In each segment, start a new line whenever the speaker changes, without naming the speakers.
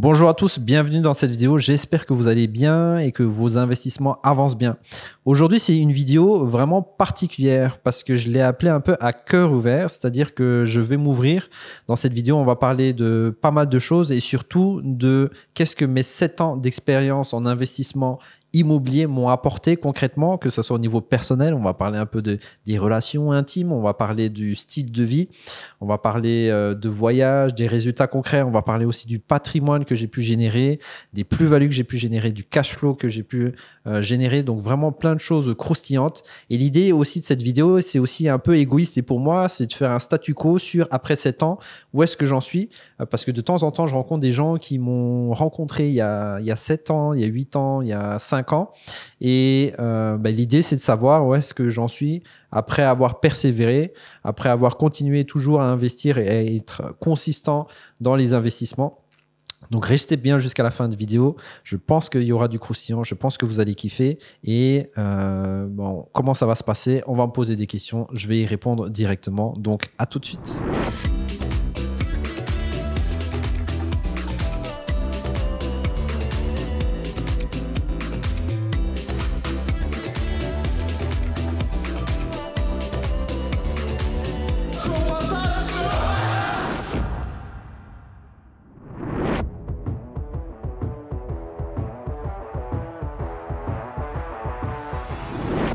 Bonjour à tous, bienvenue dans cette vidéo. J'espère que vous allez bien et que vos investissements avancent bien. Aujourd'hui, c'est une vidéo vraiment particulière parce que je l'ai appelée un peu à cœur ouvert, c'est-à-dire que je vais m'ouvrir. Dans cette vidéo, on va parler de pas mal de choses et surtout de qu'est-ce que mes 7 ans d'expérience en investissement immobilier m'ont apporté concrètement, que ce soit au niveau personnel. On va parler un peu des relations intimes, on va parler du style de vie, on va parler de voyage, des résultats concrets, on va parler aussi du patrimoine que j'ai pu générer, des plus-values que j'ai pu générer, du cash flow que j'ai pu générer. Donc vraiment plein de choses croustillantes. Et l'idée aussi de cette vidéo, c'est aussi un peu égoïste et pour moi, c'est de faire un statu quo sur après 7 ans, où est-ce que j'en suis. Parce que de temps en temps, je rencontre des gens qui m'ont rencontré il y a 7 ans, il y a 8 ans, il y a 5 ans. Et l'idée, c'est de savoir où est-ce que j'en suis après avoir persévéré, après avoir continué toujours à investir et à être consistant dans les investissements. Donc restez bien jusqu'à la fin de vidéo. Je pense qu'il y aura du croustillant. Je pense que vous allez kiffer. Et comment ça va se passer? On va me poser des questions. Je vais y répondre directement. Donc à tout de suite.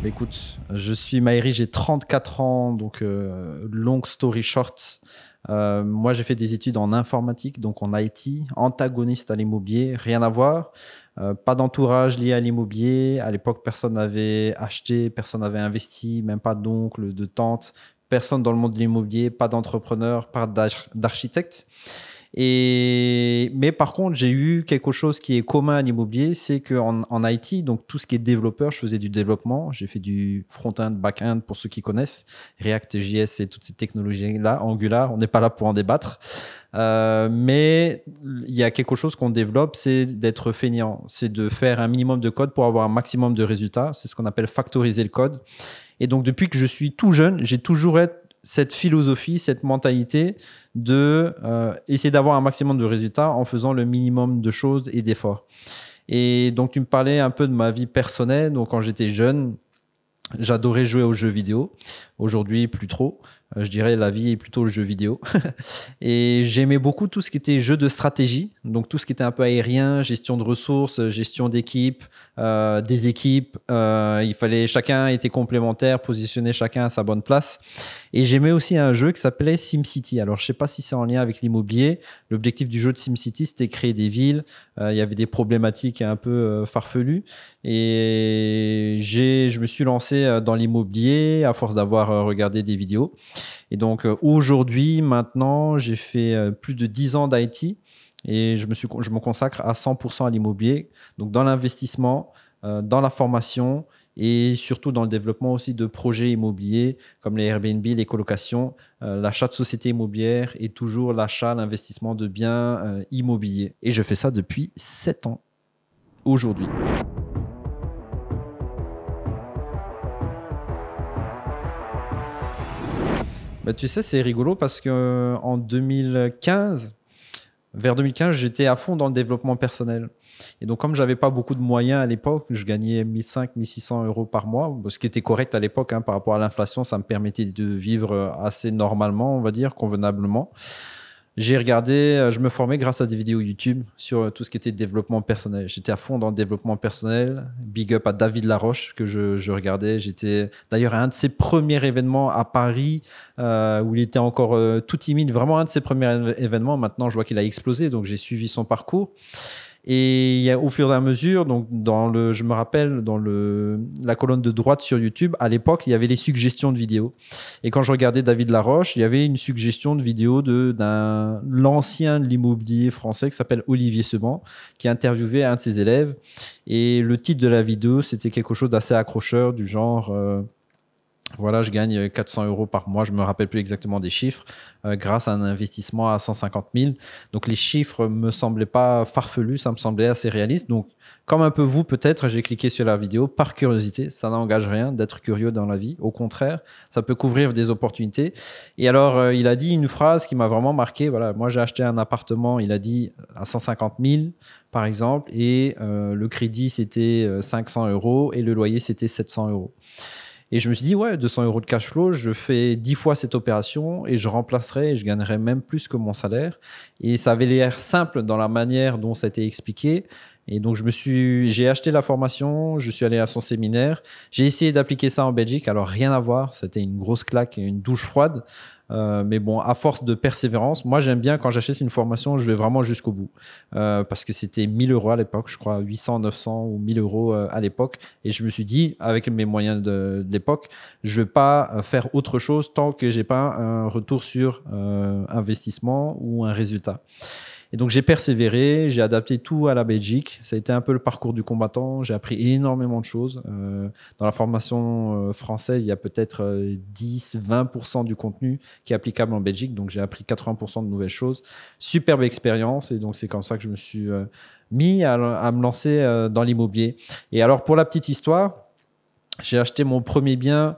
Écoute, je suis Maëri, j'ai 34 ans, donc long story short. Moi, j'ai fait des études en informatique, donc en IT, antagoniste à l'immobilier, rien à voir. Pas d'entourage lié à l'immobilier. À l'époque, personne n'avait acheté, personne n'avait investi, même pas d'oncle, de tante, personne dans le monde de l'immobilier, pas d'entrepreneur, pas d'architecte. Mais par contre, j'ai eu quelque chose qui est commun à l'immobilier, c'est qu'en IT, donc tout ce qui est développeur, je faisais du développement. J'ai fait du front-end, back-end pour ceux qui connaissent, React, JS et toutes ces technologies-là, Angular. On n'est pas là pour en débattre. Mais il y a quelque chose qu'on développe, c'est d'être feignant. C'est de faire un minimum de code pour avoir un maximum de résultats. C'est ce qu'on appelle factoriser le code. Et donc, depuis que je suis tout jeune, j'ai toujours cette philosophie, cette mentalité de essayer d'avoir un maximum de résultats en faisant le minimum de choses et d'efforts. Et donc, tu me parlais un peu de ma vie personnelle. Donc, quand j'étais jeune, j'adorais jouer aux jeux vidéo. Aujourd'hui, plus trop. Je dirais la vie est plutôt le jeu vidéo. Et j'aimais beaucoup tout ce qui était jeu de stratégie. Donc, tout ce qui était un peu aérien, gestion de ressources, gestion d'équipe, des équipes. Chacun était complémentaire, positionner chacun à sa bonne place. Et j'aimais aussi un jeu qui s'appelait SimCity. Alors, je sais pas si c'est en lien avec l'immobilier. L'objectif du jeu de SimCity, c'était créer des villes. Il y avait des problématiques un peu farfelues. Et je me suis lancé dans l'immobilier à force d'avoir regardé des vidéos. Et donc aujourd'hui, maintenant, j'ai fait plus de 10 ans d'IT et je me consacre à 100% à l'immobilier. Donc dans l'investissement, dans la formation et surtout dans le développement aussi de projets immobiliers comme les Airbnb, les colocations, l'achat de sociétés immobilières et toujours l'achat, l'investissement de biens immobiliers. Et je fais ça depuis 7 ans aujourd'hui. Bah, tu sais, c'est rigolo parce que en 2015, vers 2015, j'étais à fond dans le développement personnel. Et donc, comme j'avais pas beaucoup de moyens à l'époque, je gagnais 1 500–1 600 € par mois, ce qui était correct à l'époque par rapport à l'inflation. Ça me permettait de vivre assez normalement, on va dire, convenablement. J'ai regardé, je me formais grâce à des vidéos YouTube sur tout ce qui était développement personnel. J'étais à fond dans le développement personnel. Big up à David Laroche que je regardais. J'étais d'ailleurs à un de ses premiers événements à Paris où il était encore tout timide. Vraiment un de ses premiers événements. Maintenant, je vois qu'il a explosé, donc j'ai suivi son parcours. Et au fur et à mesure, donc je me rappelle dans la colonne de droite sur YouTube, à l'époque, il y avait les suggestions de vidéos. Et quand je regardais David Laroche, il y avait une suggestion de vidéo d'un l'ancien de l'immobilier français qui s'appelle Olivier Seban, qui interviewait un de ses élèves. Et le titre de la vidéo, c'était quelque chose d'assez accrocheur, du genre Voilà, je gagne 400 euros par mois, je me rappelle plus exactement des chiffres, grâce à un investissement à 150 000. Donc les chiffres me semblaient pas farfelus, ça me semblait assez réaliste. Donc, comme un peu vous peut-être, j'ai cliqué sur la vidéo par curiosité. Ça n'engage rien d'être curieux dans la vie. Au contraire, ça peut couvrir des opportunités. Et alors, il a dit une phrase qui m'a vraiment marqué. Voilà, moi j'ai acheté un appartement, il a dit à 150 000 par exemple, et le crédit c'était 500 euros et le loyer c'était 700 euros. Et je me suis dit, ouais, 200 euros de cash flow, je fais 10 fois cette opération et je remplacerai et je gagnerai même plus que mon salaire. Et ça avait l'air simple dans la manière dont ça a été expliqué. Et donc, j'ai acheté la formation, je suis allé à son séminaire. J'ai essayé d'appliquer ça en Belgique. Alors, rien à voir. C'était une grosse claque et une douche froide. Mais bon, à force de persévérance, moi, j'aime bien quand j'achète une formation, je vais vraiment jusqu'au bout. Parce que c'était 1000 euros à l'époque, je crois, 800, 900 ou 1000 euros à l'époque. Et je me suis dit, avec mes moyens de l'époque, je ne vais pas faire autre chose tant que j'ai pas un retour sur investissement ou un résultat. Et donc j'ai persévéré, j'ai adapté tout à la Belgique. Ça a été un peu le parcours du combattant. J'ai appris énormément de choses. Dans la formation française, il y a peut-être 10-20% du contenu qui est applicable en Belgique. Donc j'ai appris 80% de nouvelles choses. Superbe expérience. Et donc c'est comme ça que je me suis mis à me lancer dans l'immobilier. Et alors pour la petite histoire, j'ai acheté mon premier bien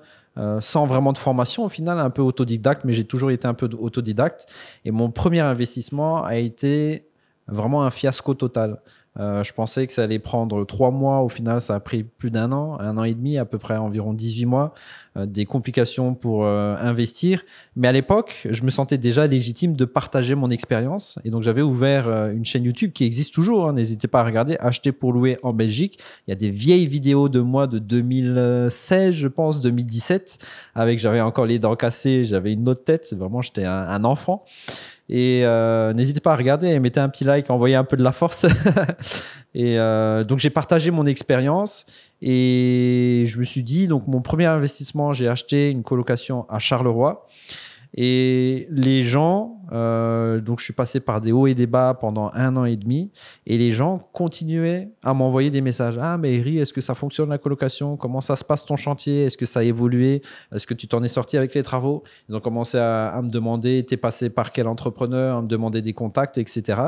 sans vraiment de formation au final, un peu autodidacte, mais j'ai toujours été un peu autodidacte. Et mon premier investissement a été vraiment un fiasco total. Je pensais que ça allait prendre 3 mois. Au final, ça a pris plus un an et demi, à peu près environ 18 mois, des complications pour investir. Mais à l'époque, je me sentais déjà légitime de partager mon expérience. Et donc, j'avais ouvert une chaîne YouTube qui existe toujours. Hein, n'hésitez pas à regarder, Acheter pour louer en Belgique. Il y a des vieilles vidéos de moi de 2016, je pense, 2017, j'avais encore les dents cassées, j'avais une autre tête. Vraiment, j'étais un enfant. Et n'hésitez pas à regarder, mettez un petit like, envoyez un peu de la force. Et donc j'ai partagé mon expérience et je me suis dit, donc mon premier investissement, j'ai acheté une colocation à Charleroi. Et les gens, donc je suis passé par des hauts et des bas pendant 1 an et demi, et les gens continuaient à m'envoyer des messages. Ah, mais Eri, est-ce que ça fonctionne la colocation? Comment ça se passe ton chantier? Est-ce que ça a évolué? Est-ce que tu t'en es sorti avec les travaux? Ils ont commencé à me demander, t'es passé par quel entrepreneur? À me demander des contacts, etc.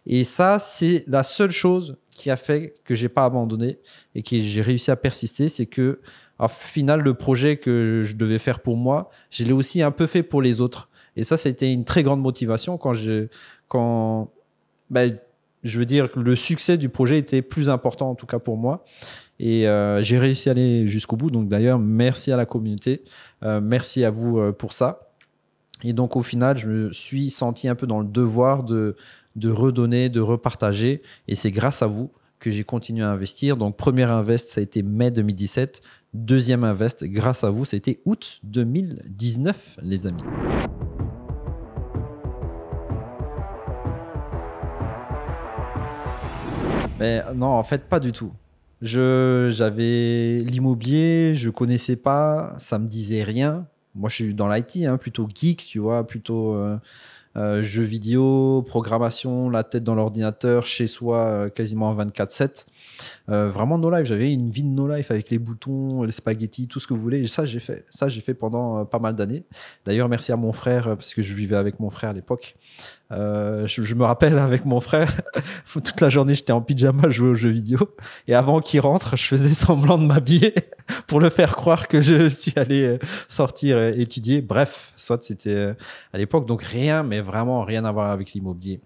Et ça, c'est la seule chose qui a fait que j'ai pas abandonné et que j'ai réussi à persister, c'est que au final, le projet que je devais faire pour moi, je l'ai aussi un peu fait pour les autres. Et ça a été une très grande motivation quand ben, je veux dire, le succès du projet était plus important, en tout cas pour moi. Et j'ai réussi à aller jusqu'au bout. Donc d'ailleurs, merci à la communauté. Merci à vous pour ça. Et donc au final, je me suis senti un peu dans le devoir de redonner, de repartager. Et c'est grâce à vous que j'ai continué à investir. Donc premier invest, ça a été mai 2017. Deuxième invest, grâce à vous, ça a été août 2019, les amis. Mais non, en fait, pas du tout. J'avais l'immobilier, je connaissais pas, ça me disait rien. Moi, je suis dans l'IT, hein, plutôt geek, tu vois, plutôt jeux vidéo, programmation, la tête dans l'ordinateur, chez soi, quasiment 24/7. Vraiment no life. J'avais une vie de no life avec les boutons, les spaghettis, tout ce que vous voulez. Et ça, j'ai fait. Ça, j'ai fait pendant pas mal d'années. D'ailleurs, merci à mon frère, parce que je vivais avec mon frère à l'époque. Je me rappelle avec mon frère, toute la journée j'étais en pyjama, je jouais aux jeux vidéo. Et avant qu'il rentre, je faisais semblant de m'habiller pour le faire croire que je suis allé sortir étudier. Bref, soit c'était à l'époque, donc rien, mais vraiment rien à voir avec l'immobilier.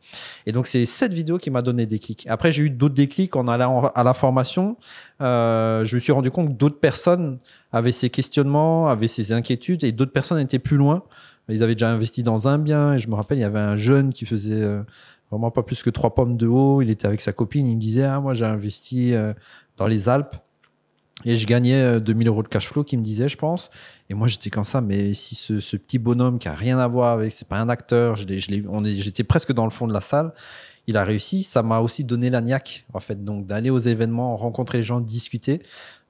Et donc c'est cette vidéo qui m'a donné des clics. Après, j'ai eu d'autres déclics en allant à la formation. Je me suis rendu compte que d'autres personnes avaient ces questionnements, avaient ces inquiétudes, et d'autres personnes étaient plus loin. Ils avaient déjà investi dans un bien. Et je me rappelle, il y avait un jeune qui faisait vraiment pas plus que 3 pommes de haut. Il était avec sa copine. Il me disait, ah, moi, j'ai investi dans les Alpes et je gagnais 2000 euros de cash flow, qu'il me disait, je pense. Et moi, j'étais comme ça. Mais si ce petit bonhomme qui a rien à voir avec, c'est pas un acteur, j'étais presque dans le fond de la salle. Il a réussi. Ça m'a aussi donné la niaque, en fait. Donc, d'aller aux événements, rencontrer les gens, discuter.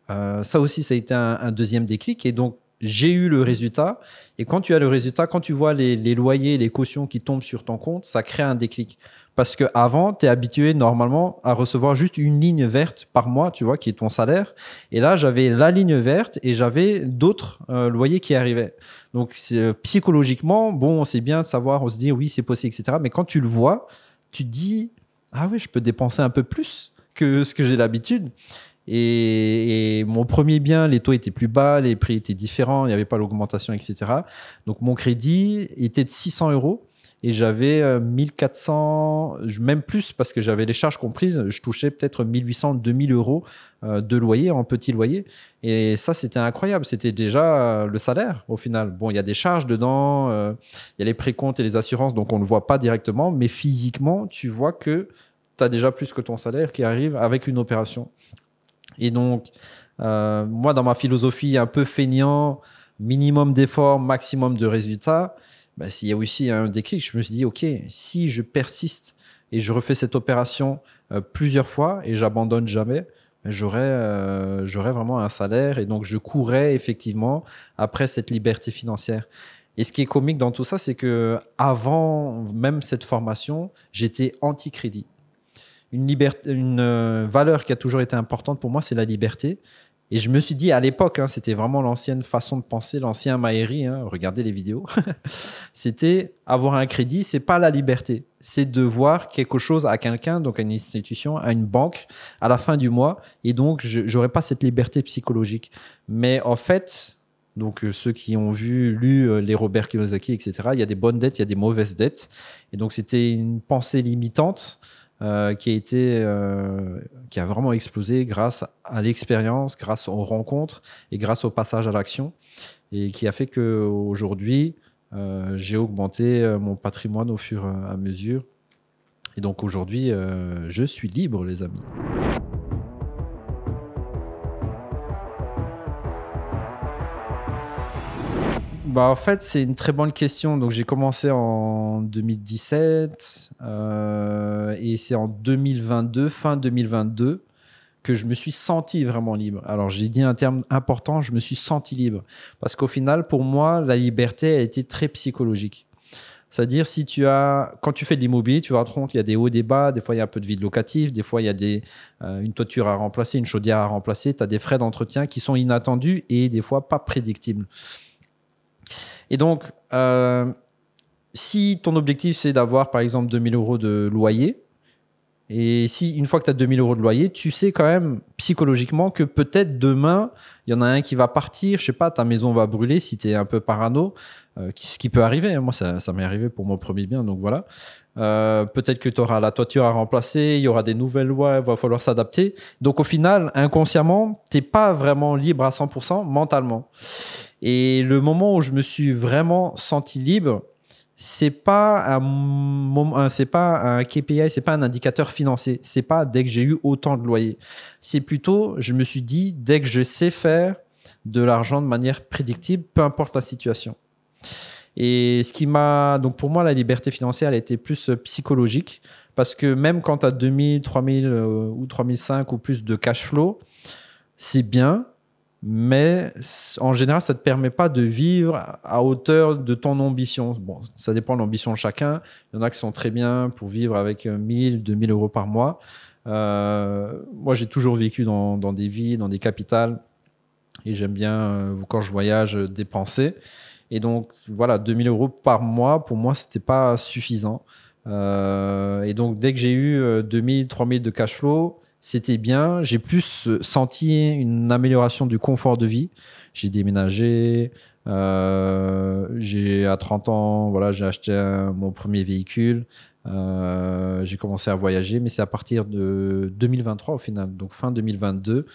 Ça aussi, ça a été un deuxième déclic. Et donc, j'ai eu le résultat. Et quand tu as le résultat, quand tu vois les loyers, les cautions qui tombent sur ton compte, ça crée un déclic. Parce qu'avant, tu es habitué normalement à recevoir juste une ligne verte par mois, tu vois, qui est ton salaire. Et là, j'avais la ligne verte et j'avais d'autres loyers qui arrivaient. Donc, psychologiquement, bon, c'est bien de savoir, on se dit oui, c'est possible, etc. Mais quand tu le vois, tu te dis, ah oui, je peux dépenser un peu plus que ce que j'ai l'habitude. Et mon premier bien, les taux étaient plus bas, les prix étaient différents, il n'y avait pas l'augmentation, etc. Donc mon crédit était de 600 euros et j'avais 1400, même plus parce que j'avais les charges comprises, je touchais peut-être 1800, 2000 euros de loyer en petit loyer. Et ça, c'était incroyable. C'était déjà le salaire au final. Bon, il y a des charges dedans, il y a les précomptes et les assurances, donc on ne le voit pas directement, mais physiquement, tu vois que tu as déjà plus que ton salaire qui arrive avec une opération. Et donc, moi, dans ma philosophie un peu feignant, minimum d'efforts, maximum de résultats, bah, s'il y a aussi un déclic, je me suis dit, OK, si je persiste et je refais cette opération plusieurs fois et j'abandonne jamais, j'aurais vraiment un salaire et donc je courrais effectivement après cette liberté financière. Et ce qui est comique dans tout ça, c'est que avant même cette formation, j'étais anti-crédit. Une valeur qui a toujours été importante pour moi, c'est la liberté. Et je me suis dit à l'époque, hein, c'était vraiment l'ancienne façon de penser, l'ancien Maëri, hein, regardez les vidéos, c'était avoir un crédit, c'est pas la liberté, c'est de voir quelque chose à quelqu'un, donc à une institution, à une banque, à la fin du mois, et donc je n'aurais pas cette liberté psychologique. Mais en fait, donc ceux qui ont lu les Robert Kiyosaki, etc., il y a des bonnes dettes, il y a des mauvaises dettes, et donc c'était une pensée limitante qui a vraiment explosé grâce à l'expérience, grâce aux rencontres et grâce au passage à l'action, et qui a fait qu'aujourd'hui, j'ai augmenté mon patrimoine au fur et à mesure. Et donc aujourd'hui, je suis libre, les amis. Bah, en fait, c'est une très bonne question. Donc, j'ai commencé en 2017 et c'est en 2022, fin 2022, que je me suis senti vraiment libre. Alors, j'ai dit un terme important, je me suis senti libre. Parce qu'au final, pour moi, la liberté a été très psychologique. C'est-à-dire, quand tu fais de l'immobilier, tu vas te rendre compte qu'il y a des hauts, des bas, des fois il y a un peu de vide locatif, des fois il y a une toiture à remplacer, une chaudière à remplacer, tu as des frais d'entretien qui sont inattendus et des fois pas prédictibles. Et donc, si ton objectif c'est d'avoir par exemple 2000 euros de loyer, et si une fois que tu as 2000 euros de loyer, tu sais quand même psychologiquement que peut-être demain, il y en a un qui va partir, je sais pas, ta maison va brûler si tu es un peu parano, ce qui peut arriver. Hein. Moi, ça m'est arrivé pour mon premier bien, donc voilà. Peut-être que tu auras la toiture à remplacer, il y aura des nouvelles lois, il va falloir s'adapter. Donc au final, inconsciemment, tu n'es pas vraiment libre à 100% mentalement. Et le moment où je me suis vraiment senti libre, c'est pas c'est pas un KPI, c'est pas un indicateur financier. C'est pas dès que j'ai eu autant de loyer. C'est plutôt, je me suis dit, dès que je sais faire de l'argent de manière prédictible, peu importe la situation. Et donc pour moi, la liberté financière, elle était plus psychologique parce que même quand tu as 2000, 3000 ou 3005 ou plus de cash flow, c'est bien, mais en général, ça ne te permet pas de vivre à hauteur de ton ambition. Bon, ça dépend de l'ambition de chacun. Il y en a qui sont très bien pour vivre avec 1000, 2000 euros par mois. Moi, j'ai toujours vécu dans des villes, dans des capitales, et j'aime bien, quand je voyage, dépenser. Et donc, voilà, 2000 euros par mois, pour moi, c'était pas suffisant. Et donc, dès que j'ai eu 2000, 3000 de cash flow, c'était bien. J'ai plus senti une amélioration du confort de vie. J'ai déménagé. À 30 ans, voilà, j'ai acheté mon premier véhicule. J'ai commencé à voyager, mais c'est à partir de 2023 au final, donc fin 2022,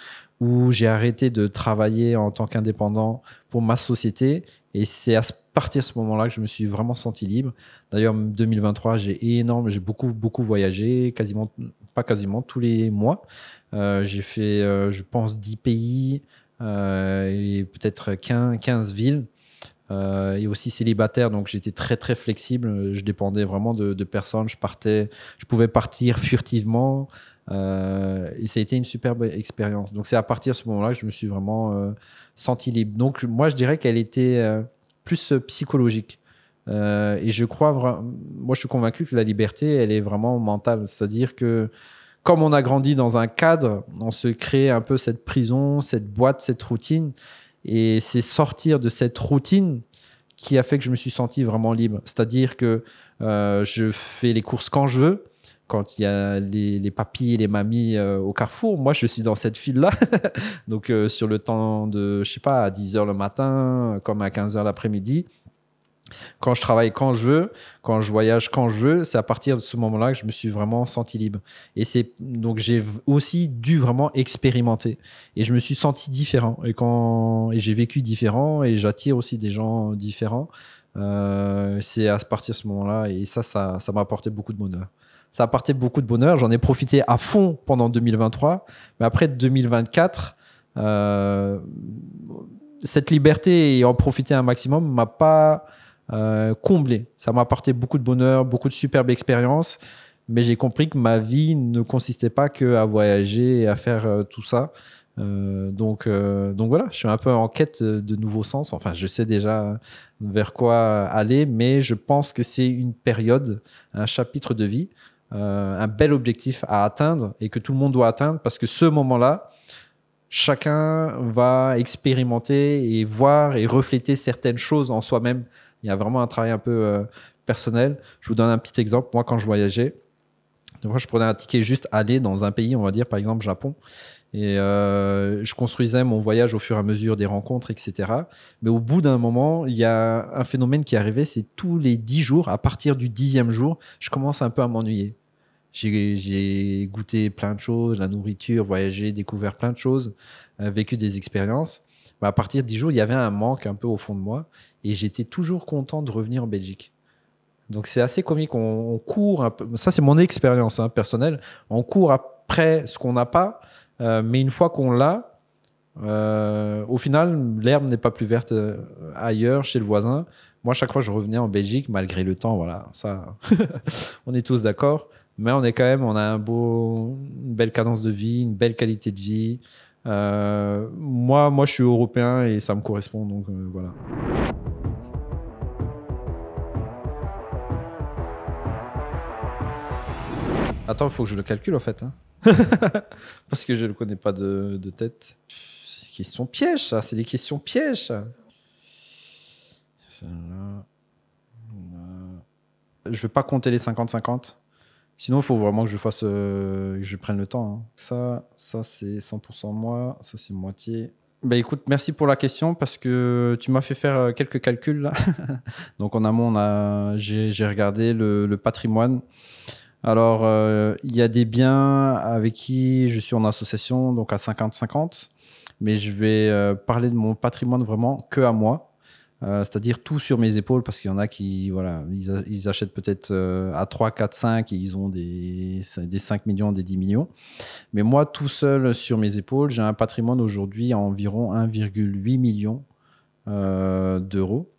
où j'ai arrêté de travailler en tant qu'indépendant pour ma société. Et c'est à partir de ce moment-là que je me suis vraiment senti libre. D'ailleurs, 2023, j'ai beaucoup, beaucoup voyagé, pas quasiment, tous les mois. J'ai fait, je pense, 10 pays et peut-être 15 villes. et aussi célibataire, donc j'étais très très flexible. Je dépendais vraiment de personnes. Je pouvais partir furtivement, et ça a été une superbe expérience. Donc c'est à partir de ce moment-là que je me suis vraiment senti libre. Donc moi je dirais qu'elle était plus psychologique. Et moi je suis convaincu que la liberté, elle est vraiment mentale. C'est-à-dire que comme on a grandi dans un cadre, on se crée un peu cette prison, cette boîte, cette routine. Et c'est sortir de cette routine qui a fait que je me suis senti vraiment libre. C'est-à-dire que je fais les courses quand je veux. Quand il y a les papis et les mamies au carrefour, moi je suis dans cette file-là. Donc sur le temps de, je sais pas, à 10 heures le matin, comme à 15 heures l'après-midi. Quand je travaille quand je veux, quand je voyage quand je veux, c'est à partir de ce moment-là que je me suis vraiment senti libre. Et c'est donc j'ai aussi dû vraiment expérimenter. Et je me suis senti différent. Et j'ai vécu différent et j'attire aussi des gens différents. C'est à partir de ce moment-là et ça m'a apporté beaucoup de bonheur. Ça a apporté beaucoup de bonheur. J'en ai profité à fond pendant 2023, mais après 2024. Cette liberté et en profiter un maximum m'a pas comblé. Ça m'a apporté beaucoup de bonheur, beaucoup de superbes expériences, mais j'ai compris que ma vie ne consistait pas que à voyager et à faire tout ça. Donc voilà, je suis un peu en quête de nouveaux sens. Enfin, je sais déjà vers quoi aller, mais je pense que c'est une période, un chapitre de vie, un bel objectif à atteindre et que tout le monde doit atteindre parce que ce moment-là, chacun va expérimenter et voir et refléter certaines choses en soi-même. Il y a vraiment un travail un peu personnel. Je vous donne un petit exemple. Moi, quand je voyageais, des fois, je prenais un ticket juste aller dans un pays, on va dire par exemple Japon, et je construisais mon voyage au fur et à mesure des rencontres, etc. Mais au bout d'un moment, il y a un phénomène qui est arrivé, c'est tous les 10 jours, à partir du 10e jour, je commence un peu à m'ennuyer. J'ai goûté plein de choses, la nourriture, voyagé, découvert plein de choses, vécu des expériences. Mais à partir de 10 jours, il y avait un manque un peu au fond de moi et j'étais toujours content de revenir en Belgique. Donc c'est assez comique, on court un peu, ça c'est mon expérience personnelle, on court après ce qu'on n'a pas, mais une fois qu'on l'a, au final, l'herbe n'est pas plus verte ailleurs, chez le voisin. Moi, chaque fois, je revenais en Belgique, malgré le temps, voilà, ça, on est tous d'accord. Mais on a une belle cadence de vie, une belle qualité de vie. Moi, je suis européen et ça me correspond, donc voilà. Attends, il faut que je le calcule en fait, hein. Parce que je ne le connais pas de tête. C'est des questions pièges, ça. C'est des questions pièges, ça. Celle-là, je ne vais pas compter les 50-50. Sinon, il faut vraiment que je fasse, que je prenne le temps, hein. Ça c'est 100% moi. Ça, c'est moitié. Bah écoute, merci pour la question parce que tu m'as fait faire quelques calculs là. Donc en amont, j'ai regardé le patrimoine. Alors, il y a des biens avec qui je suis en association, donc à 50-50, mais je vais parler de mon patrimoine vraiment que à moi. C'est-à-dire tout sur mes épaules, parce qu'il y en a qui, voilà, ils achètent peut-être à 3, 4, 5 et ils ont des 5 millions, des 10 millions. Mais moi, tout seul sur mes épaules, j'ai un patrimoine aujourd'hui à environ 1,8 million d'euros.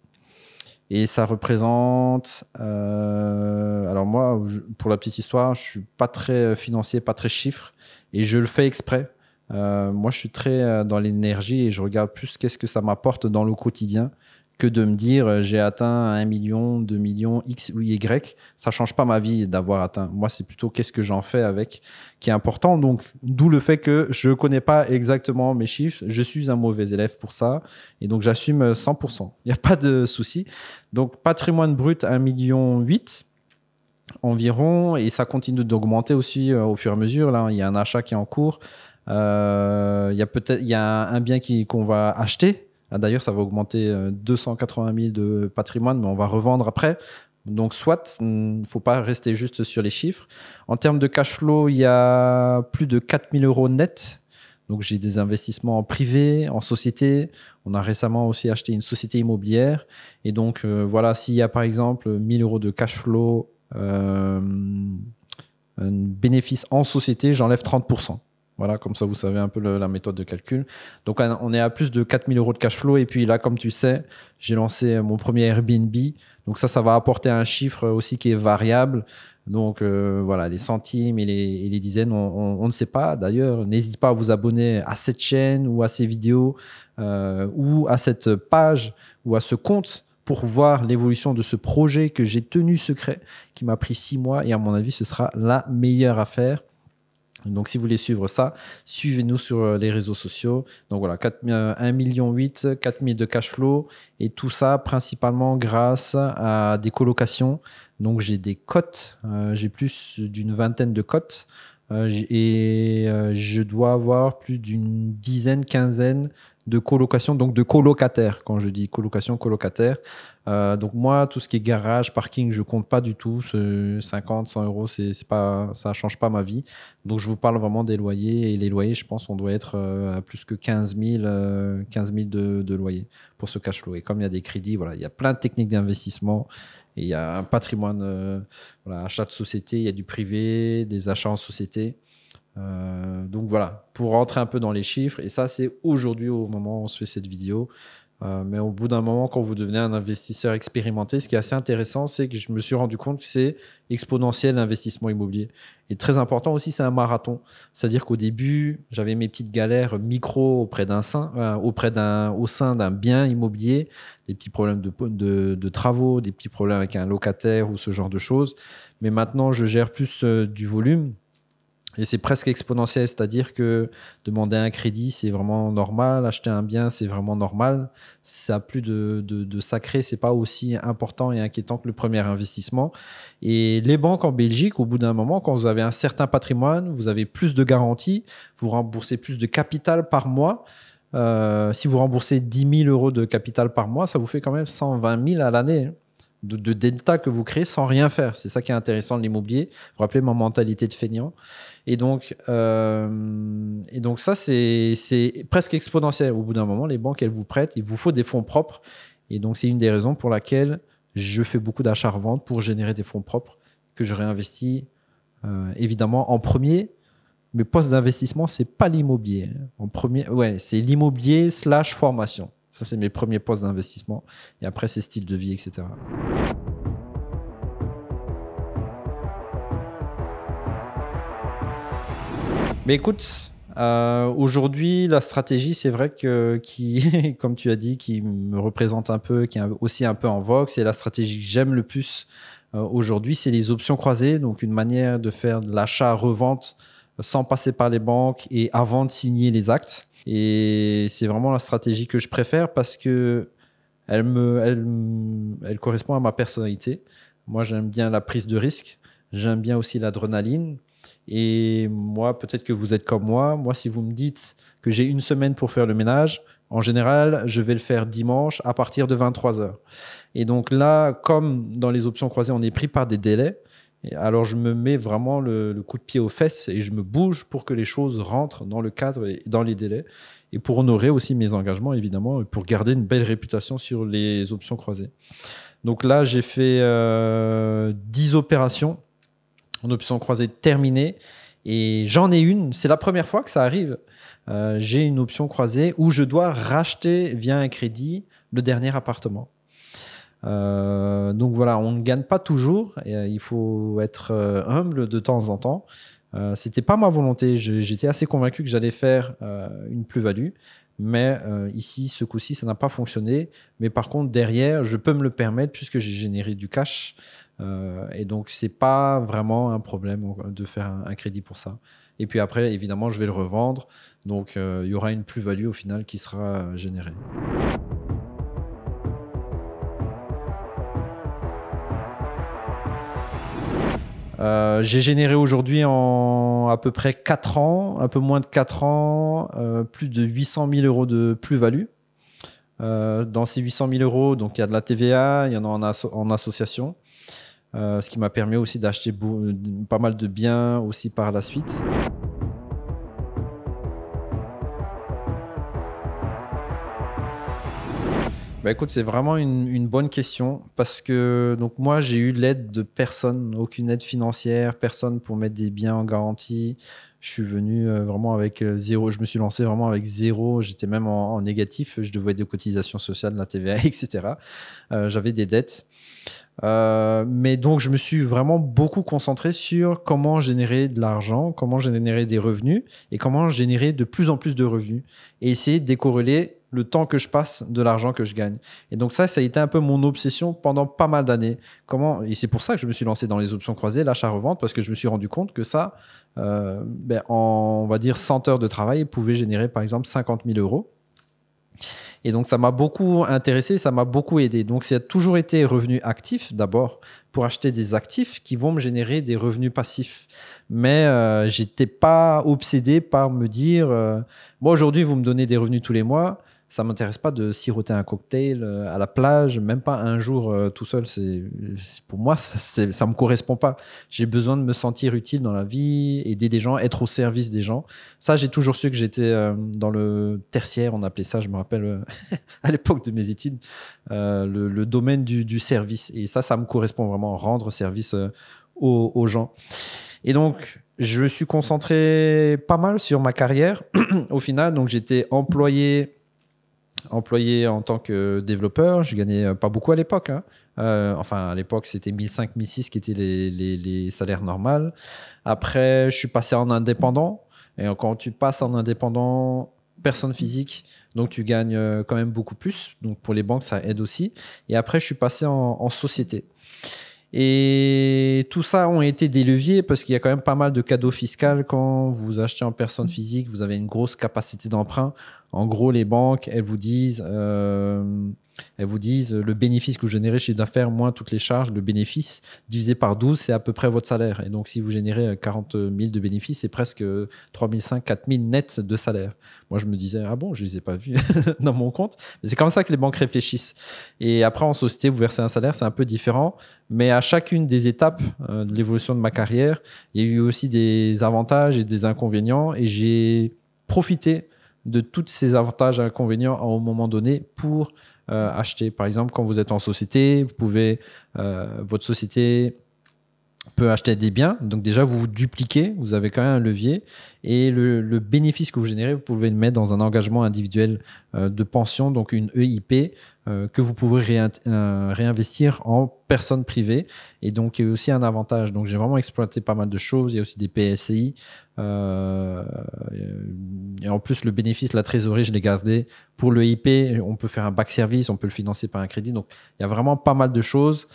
Et ça représente. Alors, moi, pour la petite histoire, je ne suis pas très financier, pas très chiffre. Et je le fais exprès. Moi, je suis très dans l'énergie et je regarde plus qu'est-ce que ça m'apporte dans le quotidien que de me dire j'ai atteint 1 million, 2 millions, X ou Y. Ça ne change pas ma vie d'avoir atteint. Moi, c'est plutôt qu'est-ce que j'en fais avec qui est important. Donc, d'où le fait que je ne connais pas exactement mes chiffres. Je suis un mauvais élève pour ça. Et donc, j'assume 100%. Il n'y a pas de souci. Donc, patrimoine brut 1,8 million environ. Et ça continue d'augmenter aussi au fur et à mesure. Là, il y a un achat qui est en cours. Il y a un bien qu'on va acheter. D'ailleurs, ça va augmenter 280 000 de patrimoine, mais on va revendre après. Donc, soit, il ne faut pas rester juste sur les chiffres. En termes de cash flow, il y a plus de 4 000 euros net. Donc, j'ai des investissements en privé, en société. On a récemment aussi acheté une société immobilière. Et donc, voilà, s'il y a par exemple 1 000 euros de cash flow, un bénéfice en société, j'enlève 30%. Voilà, comme ça, vous savez un peu la méthode de calcul. Donc, on est à plus de 4 000 euros de cash flow. Et puis là, comme tu sais, j'ai lancé mon premier Airbnb. Donc ça va apporter un chiffre aussi qui est variable. Donc voilà, les centimes et les dizaines, on ne sait pas. D'ailleurs, n'hésite pas à vous abonner à cette chaîne ou à ces vidéos ou à cette page ou à ce compte pour voir l'évolution de ce projet que j'ai tenu secret, qui m'a pris 6 mois. Et à mon avis, ce sera la meilleure affaire. Donc, si vous voulez suivre ça, suivez-nous sur les réseaux sociaux. Donc, voilà, 1,8 million, 4 000 de cash flow et tout ça principalement grâce à des colocations. Donc, j'ai des cotes, j'ai plus d'une vingtaine de cotes et je dois avoir plus d'une dizaine, quinzaine de colocations, donc de colocataires. Quand je dis colocation, colocataire. Donc moi, tout ce qui est garage, parking, je compte pas du tout. 50, 100 euros, c'est pas, ça change pas ma vie. Donc je vous parle vraiment des loyers. Et les loyers, je pense, on doit être à plus que 15 000, 15 000 de loyers pour ce cash flow. Et comme il y a des crédits, voilà, il y a plein de techniques d'investissement. Et il y a un patrimoine, voilà, achat de société, il y a du privé, des achats en société. Donc voilà, pour rentrer un peu dans les chiffres. Et ça, c'est aujourd'hui au moment où on se fait cette vidéo. Mais au bout d'un moment, quand vous devenez un investisseur expérimenté, ce qui est assez intéressant, c'est que je me suis rendu compte que c'est exponentiel l'investissement immobilier. Et très important aussi, c'est un marathon. C'est-à-dire qu'au début, j'avais mes petites galères micro au sein d'un bien immobilier, des petits problèmes de travaux, des petits problèmes avec un locataire ou ce genre de choses. Mais maintenant, je gère plus du volume. Et c'est presque exponentiel, c'est-à-dire que demander un crédit, c'est vraiment normal. Acheter un bien, c'est vraiment normal. Ça a plus de sacré, c'est pas aussi important et inquiétant que le premier investissement. Et les banques en Belgique, au bout d'un moment, quand vous avez un certain patrimoine, vous avez plus de garanties, vous remboursez plus de capital par mois. Si vous remboursez 10 000 euros de capital par mois, ça vous fait quand même 120 000 à l'année, hein, de delta que vous créez sans rien faire. C'est ça qui est intéressant de l'immobilier. Vous vous rappelez ma mentalité de feignant. Et donc ça, c'est presque exponentiel. Au bout d'un moment, les banques, elles vous prêtent, il vous faut des fonds propres. Et donc, c'est une des raisons pour laquelle je fais beaucoup d'achats-reventes pour générer des fonds propres que je réinvestis évidemment en premier. Mes postes d'investissement, c'est pas l'immobilier. En premier, ouais, c'est l'immobilier / formation. Ça, c'est mes premiers postes d'investissement. Et après, c'est style de vie, etc. Mais écoute, aujourd'hui, la stratégie, c'est vrai que comme tu as dit, qui me représente un peu, qui est aussi un peu en vogue, c'est la stratégie que j'aime le plus aujourd'hui, c'est les options croisées, donc une manière de faire de l'achat-revente sans passer par les banques et avant de signer les actes. Et c'est vraiment la stratégie que je préfère parce que elle correspond à ma personnalité. Moi, j'aime bien la prise de risque, j'aime bien aussi l'adrénaline. Et moi, peut-être que vous êtes comme moi. Moi, si vous me dites que j'ai une semaine pour faire le ménage, en général, je vais le faire dimanche à partir de 23 heures. Et donc là, comme dans les options croisées, on est pris par des délais, et alors je me mets vraiment le coup de pied aux fesses et je me bouge pour que les choses rentrent dans le cadre et dans les délais. Et pour honorer aussi mes engagements, évidemment, et pour garder une belle réputation sur les options croisées. Donc là, j'ai fait 10 opérations en option croisée terminée. Et j'en ai une, c'est la première fois que ça arrive. J'ai une option croisée où je dois racheter via un crédit le dernier appartement. Donc voilà, on ne gagne pas toujours. Et, il faut être humble de temps en temps. C'était pas ma volonté. J'étais assez convaincu que j'allais faire une plus-value. Mais ici, ce coup-ci, ça n'a pas fonctionné. Mais par contre, derrière, je peux me le permettre puisque j'ai généré du cash. Et donc, c'est pas vraiment un problème de faire un crédit pour ça. Et puis après, évidemment, je vais le revendre. Donc, il y aura une plus-value au final qui sera générée. J'ai généré aujourd'hui en à peu près 4 ans, un peu moins de 4 ans, plus de 800 000 euros de plus-value. Dans ces 800 000 euros, donc il y a de la TVA, il y en a en association. Ce qui m'a permis aussi d'acheter pas mal de biens aussi par la suite. Bah écoute, c'est vraiment une bonne question parce que donc moi j'ai eu l'aide de personne, aucune aide financière, personne pour mettre des biens en garantie. Je suis venu vraiment avec zéro, je me suis lancé vraiment avec zéro, j'étais même en négatif, je devais des cotisations sociales, de la TVA, etc. J'avais des dettes. Mais donc, je me suis vraiment beaucoup concentré sur comment générer de l'argent, comment générer des revenus et comment générer de plus en plus de revenus et essayer de décorréler le temps que je passe de l'argent que je gagne. Et donc ça a été un peu mon obsession pendant pas mal d'années. Et c'est pour ça que je me suis lancé dans les options croisées, l'achat-revente, parce que je me suis rendu compte que ça, en, on va dire, 100 heures de travail, pouvait générer par exemple 50 000 euros. Et donc, ça m'a beaucoup intéressé, ça m'a beaucoup aidé. Donc, ça a toujours été revenu actif d'abord pour acheter des actifs qui vont me générer des revenus passifs. Mais j'étais pas obsédé par me dire, moi aujourd'hui, vous me donnez des revenus tous les mois. Ça m'intéresse pas de siroter un cocktail à la plage, même pas un jour tout seul. Pour moi, ça me correspond pas. J'ai besoin de me sentir utile dans la vie, aider des gens, être au service des gens. Ça, j'ai toujours su que j'étais dans le tertiaire, on appelait ça, je me rappelle, à l'époque de mes études, le domaine du service. Et ça me correspond vraiment, rendre service aux gens. Et donc, je me suis concentré pas mal sur ma carrière au final. Donc, j'étais employé en tant que développeur. Je gagnais pas beaucoup à l'époque, hein. Enfin, à l'époque, c'était 1005, 1006 qui étaient les salaires normaux. Après, je suis passé en indépendant. Et quand tu passes en indépendant, personne physique, donc tu gagnes quand même beaucoup plus. Donc pour les banques, ça aide aussi. Et après, je suis passé en société. Et tout ça ont été des leviers parce qu'il y a quand même pas mal de cadeaux fiscaux quand vous achetez en personne physique, vous avez une grosse capacité d'emprunt. En gros, les banques, elles vous disent le bénéfice que vous générez chez d'affaires moins toutes les charges, le bénéfice divisé par 12, c'est à peu près votre salaire. Et donc, si vous générez 40 000 de bénéfices, c'est presque 3 500, 4 000 nets de salaire. Moi, je me disais, ah bon, je ne les ai pas vus dans mon compte. Mais c'est comme ça que les banques réfléchissent. Et après, en société, vous versez un salaire, c'est un peu différent. Mais à chacune des étapes de l'évolution de ma carrière, il y a eu aussi des avantages et des inconvénients. Et j'ai profité de tous ces avantages et inconvénients à un moment donné pour acheter. Par exemple, quand vous êtes en société, votre société peut acheter des biens. Donc déjà, vous vous dupliquez, vous avez quand même un levier. Et le bénéfice que vous générez, vous pouvez le mettre dans un engagement individuel de pension, donc une EIP, que vous pouvez réinvestir en personne privée. Et donc, il y a aussi un avantage. Donc, j'ai vraiment exploité pas mal de choses. Il y a aussi des PSI. Euh, et en plus, le bénéfice, la trésorerie, je l'ai gardé. Pour l'EIP, on peut faire un back service, on peut le financer par un crédit. Donc, il y a vraiment pas mal de choses.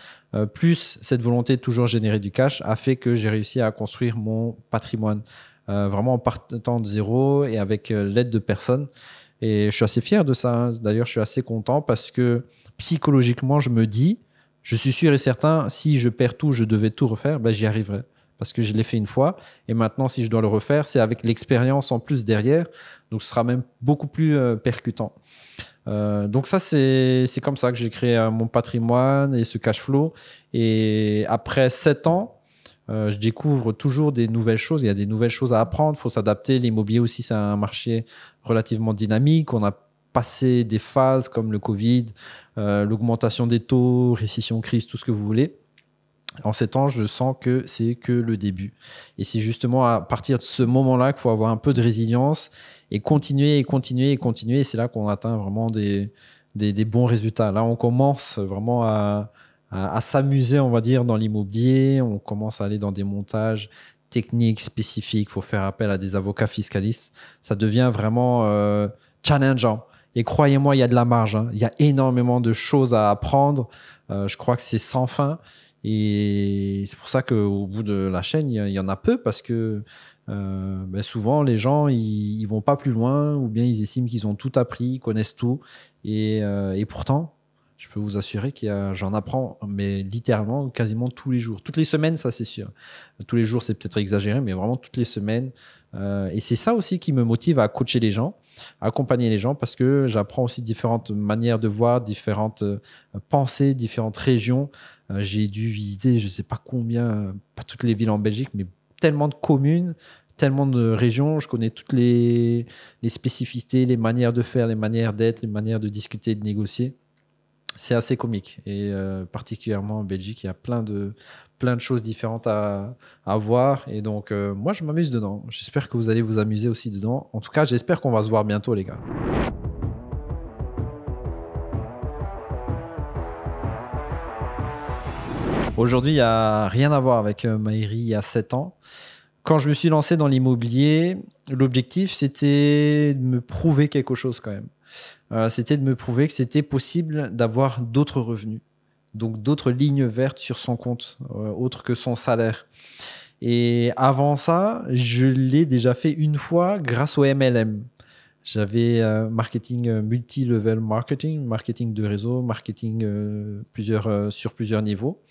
Plus cette volonté de toujours générer du cash a fait que j'ai réussi à construire mon patrimoine vraiment en partant de zéro et avec l'aide de personnes. Et je suis assez fier de ça, hein. D'ailleurs, je suis assez content parce que psychologiquement, je me dis, je suis sûr et certain, si je perds tout, je devais tout refaire, ben, j'y arriverai. Parce que je l'ai fait une fois. Et maintenant, si je dois le refaire, c'est avec l'expérience en plus derrière. Donc, ce sera même beaucoup plus percutant. Donc ça, c'est comme ça que j'ai créé mon patrimoine et ce cash flow. Et après 7 ans, je découvre toujours des nouvelles choses. Il y a des nouvelles choses à apprendre. Il faut s'adapter. L'immobilier aussi, c'est un marché relativement dynamique. On a passé des phases comme le Covid, l'augmentation des taux, récession, crise, tout ce que vous voulez. En 7 ans, je sens que c'est que le début. Et c'est justement à partir de ce moment-là qu'il faut avoir un peu de résilience et continuer et continuer et continuer. Et c'est là qu'on atteint vraiment des bons résultats. Là, on commence vraiment à s'amuser, on va dire, dans l'immobilier. On commence à aller dans des montages techniques spécifiques. Il faut faire appel à des avocats fiscalistes. Ça devient vraiment challengeant. Et croyez-moi, il y a de la marge, hein. Il y a énormément de choses à apprendre. Je crois que c'est sans fin. Et c'est pour ça qu'au bout de la chaîne, il y en a peu parce que souvent les gens ils vont pas plus loin ou bien ils estiment qu'ils ont tout appris, ils connaissent tout. Et pourtant, je peux vous assurer j'en apprends, mais littéralement quasiment tous les jours. Toutes les semaines, ça c'est sûr. Tous les jours, c'est peut-être exagéré, mais vraiment toutes les semaines. Et c'est ça aussi qui me motive à coacher les gens, à accompagner les gens parce que j'apprends aussi différentes manières de voir, différentes pensées, différentes régions. J'ai dû visiter, je ne sais pas combien, pas toutes les villes en Belgique, mais tellement de communes, tellement de régions. Je connais toutes les spécificités, les manières de faire, les manières d'être, les manières de discuter, de négocier. C'est assez comique. Et particulièrement en Belgique, il y a plein de choses différentes à voir. Et donc, moi, je m'amuse dedans. J'espère que vous allez vous amuser aussi dedans. En tout cas, j'espère qu'on va se voir bientôt, les gars. Aujourd'hui, il n'y a rien à voir avec Maïri il y a 7 ans. Quand je me suis lancé dans l'immobilier, l'objectif, c'était de me prouver quelque chose quand même. C'était de me prouver que c'était possible d'avoir d'autres revenus, donc d'autres lignes vertes sur son compte, autre que son salaire. Et avant ça, je l'ai déjà fait une fois grâce au MLM. J'avais marketing multi-level marketing, marketing de réseau, marketing sur plusieurs niveaux.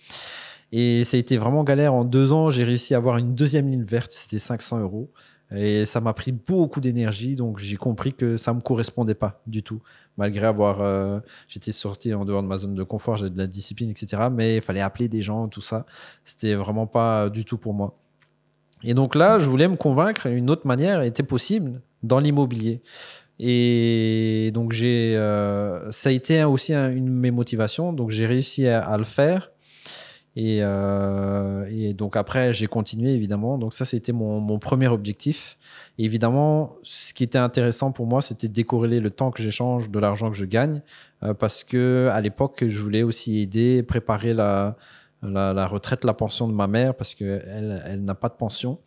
Et ça a été vraiment galère. En 2 ans, j'ai réussi à avoir une deuxième ligne verte. C'était 500 euros. Et ça m'a pris beaucoup d'énergie. Donc, j'ai compris que ça ne me correspondait pas du tout. Malgré avoir. J'étais sorti en dehors de ma zone de confort, j'avais de la discipline, etc. Mais il fallait appeler des gens, tout ça. C'était vraiment pas du tout pour moi. Et donc là, je voulais me convaincre une autre manière était possible dans l'immobilier. Et donc, ça a été aussi une de mes motivations. Donc, j'ai réussi à le faire. Et donc après, j'ai continué évidemment. Donc ça, c'était mon premier objectif. Et évidemment, ce qui était intéressant pour moi, c'était de décorréler le temps que j'échange de l'argent que je gagne. Parce que à l'époque, je voulais aussi aider, préparer la retraite, la pension de ma mère, parce qu'elle elle n'a pas de pension.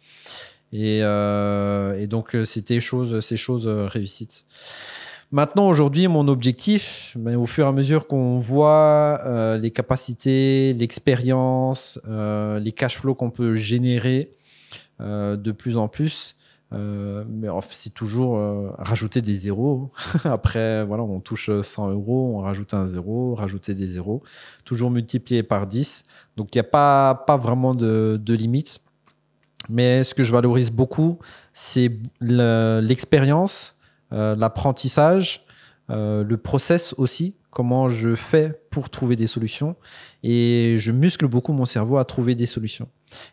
Et donc, ces choses réussites. Maintenant, aujourd'hui, mon objectif, mais au fur et à mesure qu'on voit les capacités, l'expérience, les cash flows qu'on peut générer de plus en plus, mais c'est toujours rajouter des zéros. Après, voilà, on touche 100 euros, on rajoute un zéro, rajouter des zéros, toujours multiplié par 10. Donc, il n'y a pas vraiment de limite. Mais ce que je valorise beaucoup, c'est l'expérience, l'apprentissage, le process aussi, comment je fais pour trouver des solutions. Et je muscle beaucoup mon cerveau à trouver des solutions.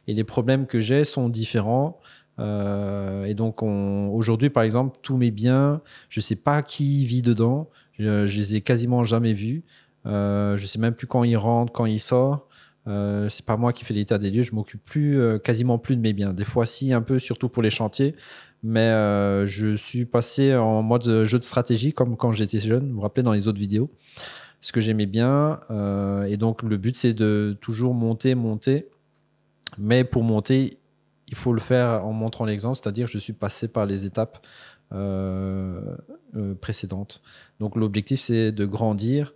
Et les problèmes que j'ai sont différents. Et donc, aujourd'hui, par exemple, tous mes biens, je ne sais pas qui vit dedans. Je les ai quasiment jamais vus. Je ne sais même plus quand ils rentrent, quand ils sortent. C'est pas moi qui fais l'état des lieux, je m'occupe quasiment plus de mes biens. Des fois, si, un peu, surtout pour les chantiers, mais je suis passé en mode jeu de stratégie comme quand j'étais jeune. Vous vous rappelez dans les autres vidéos, ce que j'aimais bien. Et donc, le but, c'est de toujours monter. Mais pour monter, il faut le faire en montrant l'exemple, c'est-à-dire je suis passé par les étapes précédentes. Donc, l'objectif, c'est de grandir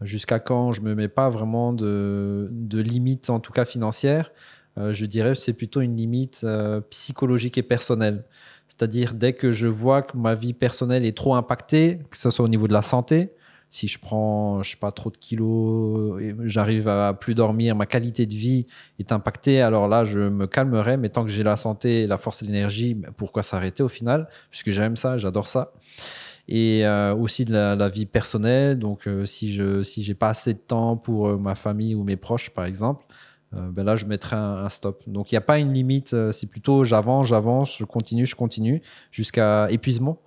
jusqu'à quand je me mets pas vraiment de limite, en tout cas financière. Je dirais que c'est plutôt une limite psychologique et personnelle. C'est-à-dire dès que je vois que ma vie personnelle est trop impactée, que ce soit au niveau de la santé, si je prends, je sais pas, trop de kilos, et j'arrive à plus dormir, ma qualité de vie est impactée, alors là, je me calmerai. Mais tant que j'ai la santé, la force et l'énergie, pourquoi s'arrêter au final? Puisque j'aime ça, j'adore ça. Et aussi de la vie personnelle. Donc, si j'ai pas assez de temps pour ma famille ou mes proches, par exemple, ben là, je mettrai un stop. Donc, il n'y a pas une limite. C'est plutôt j'avance, je continue jusqu'à épuisement.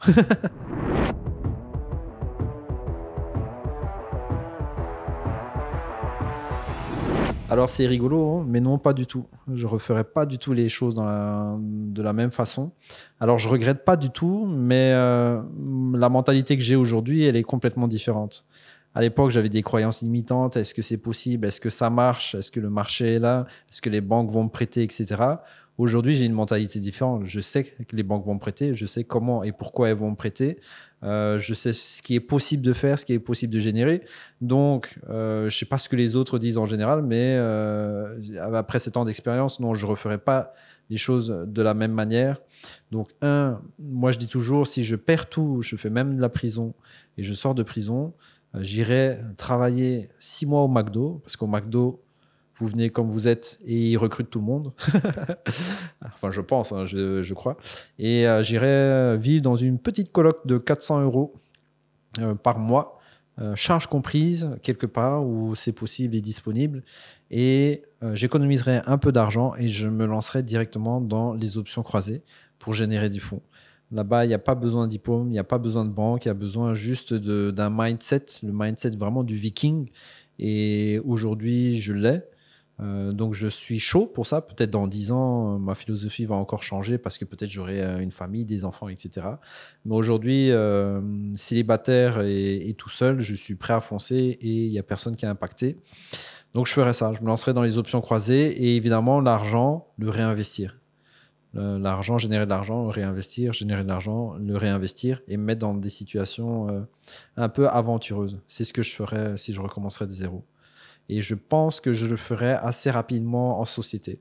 Alors, c'est rigolo, hein, mais non, pas du tout. Je referai pas du tout les choses de la même façon. Alors, je regrette pas du tout, mais la mentalité que j'ai aujourd'hui, elle est complètement différente. À l'époque, j'avais des croyances limitantes. Est-ce que c'est possible? Est-ce que ça marche? Est-ce que le marché est là? Est-ce que les banques vont me prêter, etc. Aujourd'hui, j'ai une mentalité différente. Je sais que les banques vont me prêter. Je sais comment et pourquoi elles vont me prêter. Je sais ce qui est possible de faire, ce qui est possible de générer. Donc, je ne sais pas ce que les autres disent en général, mais après 7 ans d'expérience, non, je ne referai pas les choses de la même manière. Donc, moi je dis toujours, si je perds tout, je fais même de la prison et je sors de prison, j'irai travailler 6 mois au McDo, parce qu'au McDo, vous venez comme vous êtes et ils recrutent tout le monde. Enfin, je pense, hein, je crois. Et j'irai vivre dans une petite coloc de 400 euros par mois, charge comprise, quelque part où c'est possible et disponible. Et j'économiserai un peu d'argent et je me lancerai directement dans les options croisées pour générer du fonds. Là-bas, il n'y a pas besoin de diplôme, il n'y a pas besoin de banque, il y a besoin juste d'un mindset, le mindset vraiment du viking. Et aujourd'hui, je l'ai. Donc, je suis chaud pour ça. Peut-être dans 10 ans, ma philosophie va encore changer parce que peut-être j'aurai une famille, des enfants, etc. Mais aujourd'hui, célibataire et tout seul, je suis prêt à foncer et il n'y a personne qui est impacté. Donc, je ferai ça. Je me lancerai dans les options croisées et évidemment, l'argent, le réinvestir. L'argent, générer de l'argent, le réinvestir, générer de l'argent, le réinvestir et me mettre dans des situations un peu aventureuses. C'est ce que je ferais si je recommencerais de zéro. Et je pense que je le ferais assez rapidement en société.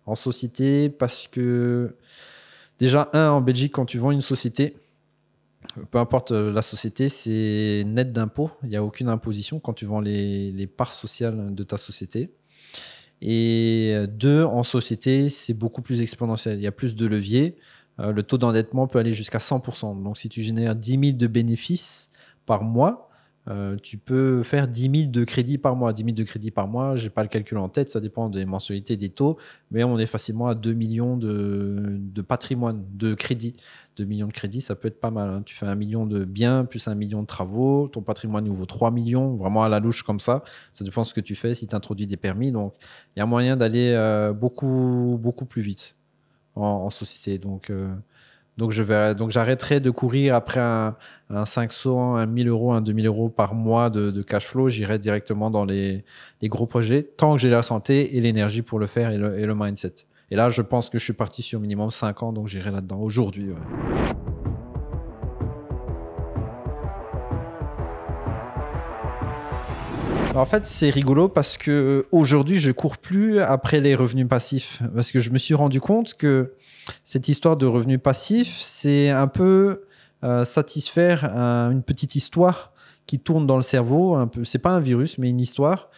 En société parce que déjà, en Belgique, quand tu vends une société, peu importe la société, c'est net d'impôts. Il n'y a aucune imposition quand tu vends les parts sociales de ta société. Et deux, en société, c'est beaucoup plus exponentiel. Il y a plus de leviers. Le taux d'endettement peut aller jusqu'à 100%. Donc, si tu génères 10 000 de bénéfices par mois, tu peux faire 10 000 de crédits par mois. 10 000 de crédits par mois, je n'ai pas le calcul en tête, ça dépend des mensualités, des taux, mais on est facilement à 2 millions de patrimoine, de crédit. 2 millions de crédits, ça peut être pas mal, hein. Tu fais 1 million de biens plus 1 million de travaux, ton patrimoine vaut 3 millions, vraiment à la louche comme ça. Ça dépend de ce que tu fais, si tu introduis des permis. Donc, il y a moyen d'aller beaucoup, beaucoup plus vite en société. Donc, j'arrêterai de courir après un 500, un 1000 euros, un 2000 euros par mois de cash flow. J'irai directement dans les gros projets tant que j'ai la santé et l'énergie pour le faire et le mindset. Et là, je pense que je suis parti sur minimum 5 ans, donc j'irai là-dedans aujourd'hui. Ouais. En fait, c'est rigolo parce que aujourd'hui, je cours plus après les revenus passifs parce que je me suis rendu compte que cette histoire de revenus passifs, c'est un peu satisfaire une petite histoire qui tourne dans le cerveau. Un peu, c'est pas un virus, mais une histoire.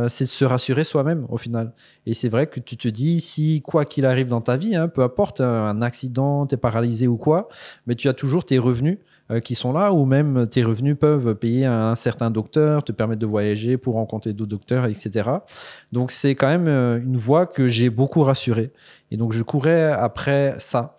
C'est de se rassurer soi-même au final. Et c'est vrai que tu te dis, si quoi qu'il arrive dans ta vie, hein, peu importe, un accident, tu es paralysé ou quoi, mais tu as toujours tes revenus qui sont là, ou même tes revenus peuvent payer un certain docteur, te permettre de voyager pour rencontrer d'autres docteurs, etc. Donc c'est quand même une voie que j'ai beaucoup rassurée. Et donc je courais après ça.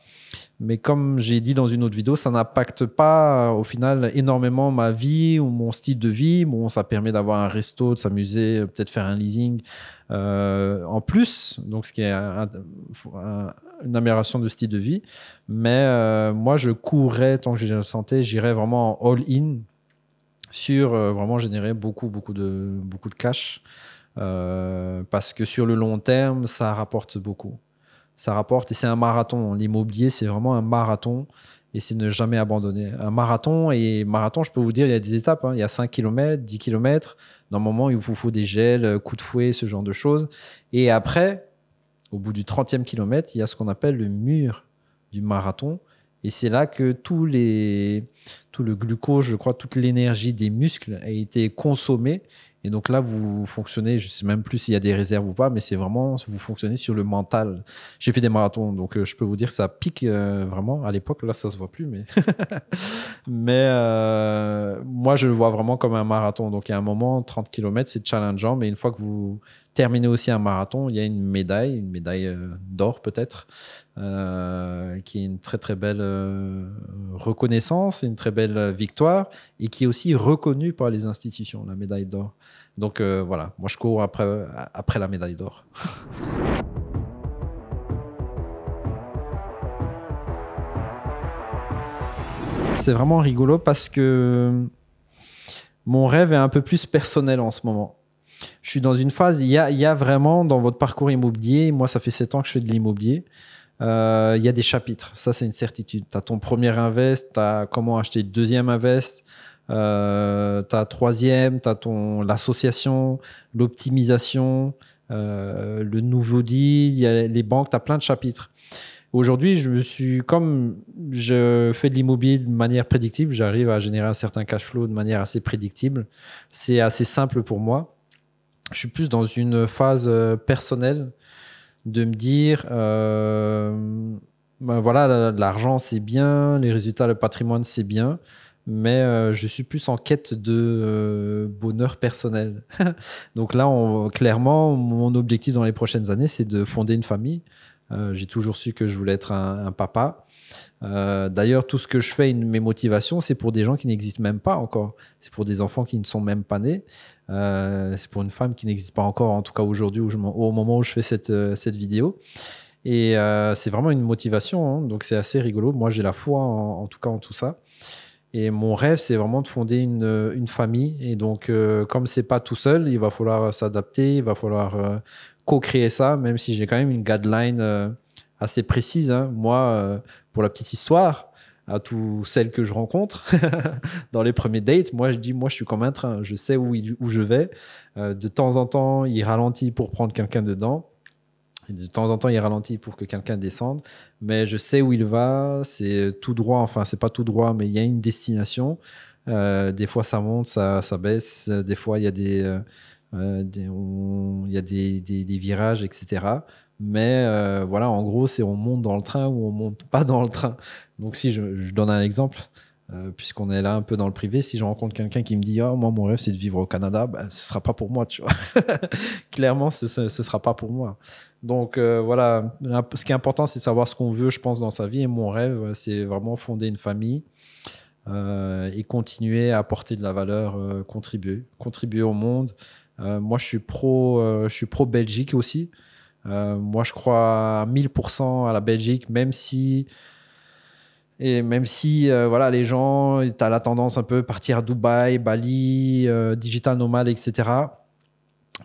Mais comme j'ai dit dans une autre vidéo, ça n'impacte pas au final énormément ma vie ou mon style de vie. Bon, ça permet d'avoir un resto, de s'amuser, peut-être faire un leasing en plus, donc ce qui est une amélioration de style de vie. Mais moi, je courrais tant que j'ai la santé, j'irais vraiment en all-in sur vraiment générer beaucoup de cash parce que sur le long terme, ça rapporte beaucoup. Ça rapporte et c'est un marathon. L'immobilier, c'est vraiment un marathon et c'est ne jamais abandonner. Un marathon, je peux vous dire, il y a des étapes, hein. Il y a 5 km, 10 km. Normalement, il vous faut des gels, coups de fouet, ce genre de choses. Et après, au bout du 30e kilomètre, il y a ce qu'on appelle le mur du marathon. Et c'est là que tout le glucose, je crois, toute l'énergie des muscles a été consommée. Et donc là, vous fonctionnez, je ne sais même plus s'il y a des réserves ou pas, mais c'est vraiment, vous fonctionnez sur le mental. J'ai fait des marathons, donc je peux vous dire que ça pique vraiment. À l'époque, là, ça ne se voit plus, mais, mais moi, je le vois vraiment comme un marathon. Donc il y a un moment, 30 km, c'est challengeant, mais une fois que vous terminez aussi un marathon, il y a une médaille d'or peut-être, qui est une très très belle reconnaissance, une très belle victoire, et qui est aussi reconnue par les institutions, la médaille d'or. Donc voilà, moi je cours après la médaille d'or. C'est vraiment rigolo parce que mon rêve est un peu plus personnel en ce moment. Je suis dans une phase, il y a vraiment dans votre parcours immobilier, moi ça fait 7 ans que je fais de l'immobilier, il y a des chapitres, ça c'est une certitude. Tu as ton premier invest, tu as comment acheter le deuxième invest, tu as troisième, tu as l'association, l'optimisation, le nouveau deal, il y a les banques, tu as plein de chapitres. Aujourd'hui, comme je fais de l'immobilier de manière prédictible, j'arrive à générer un certain cash flow de manière assez prédictible. C'est assez simple pour moi. Je suis plus dans une phase personnelle de me dire, ben voilà, l'argent c'est bien, les résultats, le patrimoine c'est bien, mais je suis plus en quête de bonheur personnel. Donc là, clairement, mon objectif dans les prochaines années, c'est de fonder une famille. J'ai toujours su que je voulais être un papa. D'ailleurs, tout ce que je fais, mes motivations, c'est pour des gens qui n'existent même pas encore. C'est pour des enfants qui ne sont même pas nés. C'est pour une femme qui n'existe pas encore, en tout cas aujourd'hui, au moment où je fais cette vidéo. Et c'est vraiment une motivation, hein. Donc c'est assez rigolo. Moi, j'ai la foi en tout cas en tout ça. Et mon rêve, c'est vraiment de fonder une famille. Et donc, comme c'est pas tout seul, il va falloir s'adapter, il va falloir co-créer ça, même si j'ai quand même une guideline assez précise, hein. Moi, pour la petite histoire, à toutes celles que je rencontre dans les premiers dates, moi, je dis, moi, je suis comme un train. Je sais où je vais. De temps en temps, il ralentit pour prendre quelqu'un dedans. Et de temps en temps, il ralentit pour que quelqu'un descende. Mais je sais où il va. C'est tout droit. Enfin, c'est pas tout droit, mais il y a une destination. Des fois, ça monte, ça baisse. Des fois, il y a il y a des virages, etc. Mais voilà, en gros, c'est on monte dans le train ou on monte pas dans le train. Donc, si je donne un exemple, puisqu'on est là un peu dans le privé, si je rencontre quelqu'un qui me dit «Oh, moi, mon rêve, c'est de vivre au Canada», ben, ce sera pas pour moi, tu vois. Clairement, ce sera pas pour moi. Donc voilà, ce qui est important, c'est de savoir ce qu'on veut, je pense, dans sa vie. Et mon rêve, c'est vraiment fonder une famille et continuer à apporter de la valeur, contribuer au monde. Moi, je suis pro Belgique aussi. Moi, je crois à 1000% à la Belgique, même si voilà, les gens, tu as la tendance un peu partir à Dubaï, Bali, digital nomade, etc.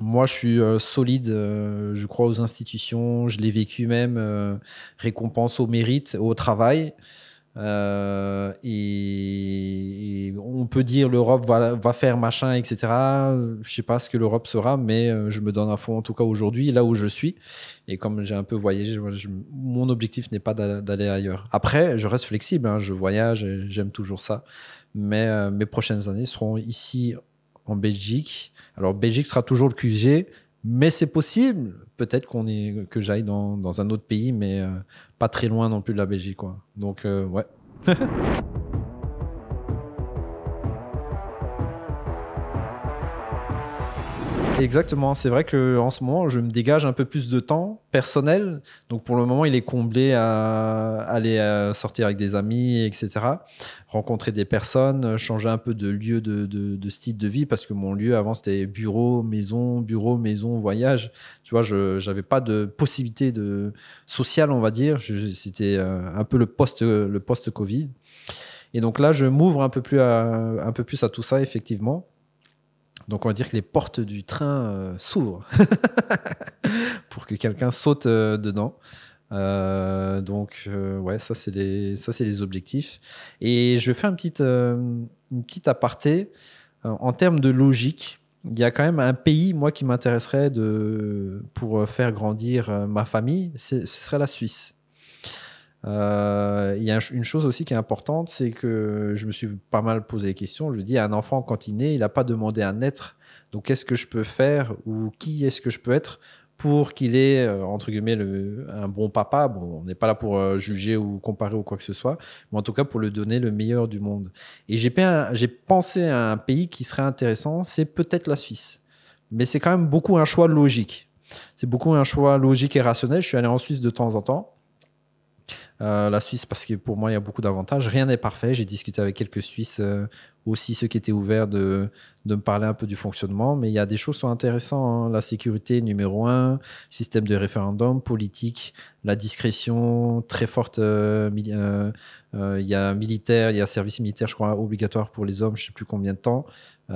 Moi, je suis solide, je crois aux institutions, je l'ai vécu même, récompense au mérite, au travail. Et on peut dire l'Europe va faire machin, etc. Je sais pas ce que l'Europe sera, mais je me donne à fond, en tout cas aujourd'hui, là où je suis. Et comme j'ai un peu voyagé, mon objectif n'est pas d'aller ailleurs. Après, je reste flexible, hein, je voyage, et j'aime toujours ça. Mais mes prochaines années seront ici en Belgique. Alors, Belgique sera toujours le QG, mais c'est possible. Peut-être que j'aille dans un autre pays, mais pas très loin non plus de la Belgique, quoi. Donc, ouais. Exactement, c'est vrai que en ce moment, je me dégage un peu plus de temps personnel. Donc pour le moment, il est comblé à aller sortir avec des amis, etc. Rencontrer des personnes, changer un peu de lieu, de style de vie, parce que mon lieu avant, c'était bureau, maison, voyage. Tu vois, je n'avais pas de possibilité sociale, on va dire. C'était un peu le post-Covid. Et donc là, je m'ouvre un peu plus à tout ça, effectivement. Donc on va dire que les portes du train s'ouvrent pour que quelqu'un saute dedans. Ouais, ça c'est les objectifs. Et je fais une petite aparté. En termes de logique, il y a quand même un pays, moi, qui m'intéresserait pour faire grandir ma famille, ce serait la Suisse. Il y a une chose aussi qui est importante, c'est que je me suis pas mal posé des questions. Je me dis, un enfant, quand il naît, il n'a pas demandé à naître. Donc, qu'est-ce que je peux faire ou qui est-ce que je peux être pour qu'il ait, entre guillemets, un bon papa? Bon, on n'est pas là pour juger ou comparer ou quoi que ce soit, mais en tout cas pour lui donner le meilleur du monde. Et j'ai pensé à un pays qui serait intéressant, c'est peut-être la Suisse. Mais c'est quand même beaucoup un choix logique. C'est beaucoup un choix logique et rationnel. Je suis allé en Suisse de temps en temps. La Suisse, parce que pour moi, il y a beaucoup d'avantages. Rien n'est parfait. J'ai discuté avec quelques Suisses, aussi ceux qui étaient ouverts de me parler un peu du fonctionnement. Mais il y a des choses qui sont intéressantes, hein. La sécurité, numéro un, système de référendum, politique, la discrétion très forte. Il y a militaire, il y a service militaire, je crois, obligatoire pour les hommes, je ne sais plus combien de temps. Il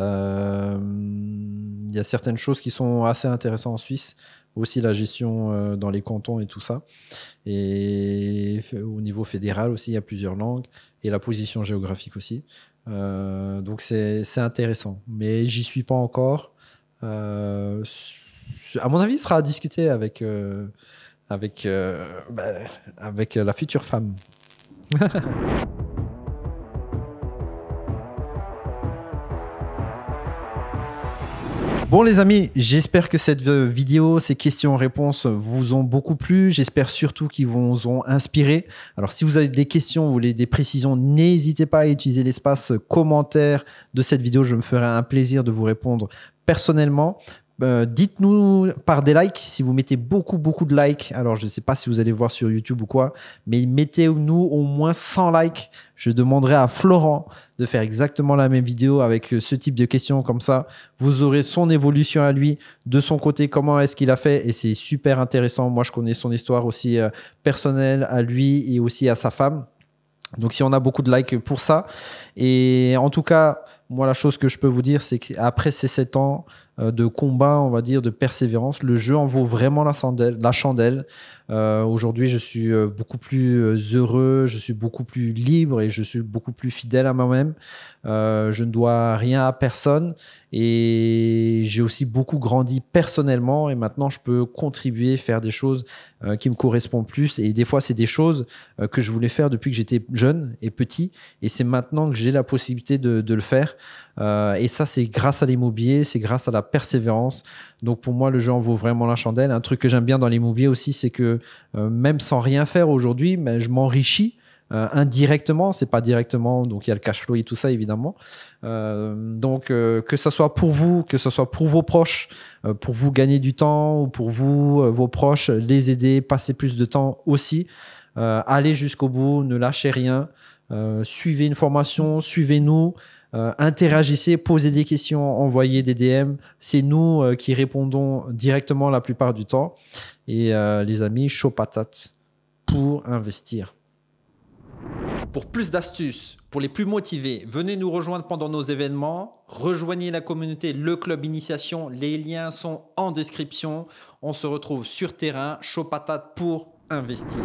y a certaines choses qui sont assez intéressantes en Suisse. Aussi la gestion dans les cantons et tout ça. Et au niveau fédéral aussi, il y a plusieurs langues et la position géographique aussi. Donc c'est intéressant. Mais j'y suis pas encore. À mon avis, ce sera à discuter avec la future femme. Bon les amis, j'espère que cette vidéo, ces questions-réponses vous ont beaucoup plu. J'espère surtout qu'ils vous ont inspiré. Alors si vous avez des questions, vous voulez des précisions, n'hésitez pas à utiliser l'espace commentaire de cette vidéo. Je me ferai un plaisir de vous répondre personnellement. Dites-nous par des likes, si vous mettez beaucoup, beaucoup de likes, alors je ne sais pas si vous allez voir sur YouTube ou quoi, mais mettez-nous au moins 100 likes. Je demanderai à Florent de faire exactement la même vidéo avec ce type de questions comme ça. Vous aurez son évolution à lui, de son côté, comment est-ce qu'il a fait, et c'est super intéressant. Moi, je connais son histoire aussi personnelle à lui et aussi à sa femme. Donc, si on a beaucoup de likes pour ça. Et en tout cas, moi, la chose que je peux vous dire, c'est qu'après ces 7 ans de combat, on va dire, de persévérance, le jeu en vaut vraiment la chandelle. Aujourd'hui, je suis beaucoup plus heureux, je suis beaucoup plus libre et je suis beaucoup plus fidèle à moi-même. Je ne dois rien à personne et j'ai aussi beaucoup grandi personnellement et maintenant, je peux contribuer, faire des choses qui me correspondent plus. Et des fois, c'est des choses que je voulais faire depuis que j'étais jeune et petit. Et c'est maintenant que j'ai la possibilité de le faire. Et ça, c'est grâce à l'immobilier, c'est grâce à la persévérance. Donc pour moi, le jeu en vaut vraiment la chandelle. Un truc que j'aime bien dans l'immobilier aussi, c'est que même sans rien faire aujourd'hui, mais je m'enrichis indirectement. C'est pas directement, donc il y a le cash flow et tout ça, évidemment. Donc que ce soit pour vous, que ce soit pour vos proches, pour vous gagner du temps ou pour vous, vos proches, les aider, passer plus de temps aussi. Allez jusqu'au bout, ne lâchez rien. Suivez une formation, suivez-nous. Interagissez, posez des questions, envoyez des DM. C'est nous qui répondons directement la plupart du temps. Et les amis, chaud patate pour investir. Pour plus d'astuces, pour les plus motivés, venez nous rejoindre pendant nos événements. Rejoignez la communauté Le Club Initiation. Les liens sont en description. On se retrouve sur terrain, chaud patate pour investir.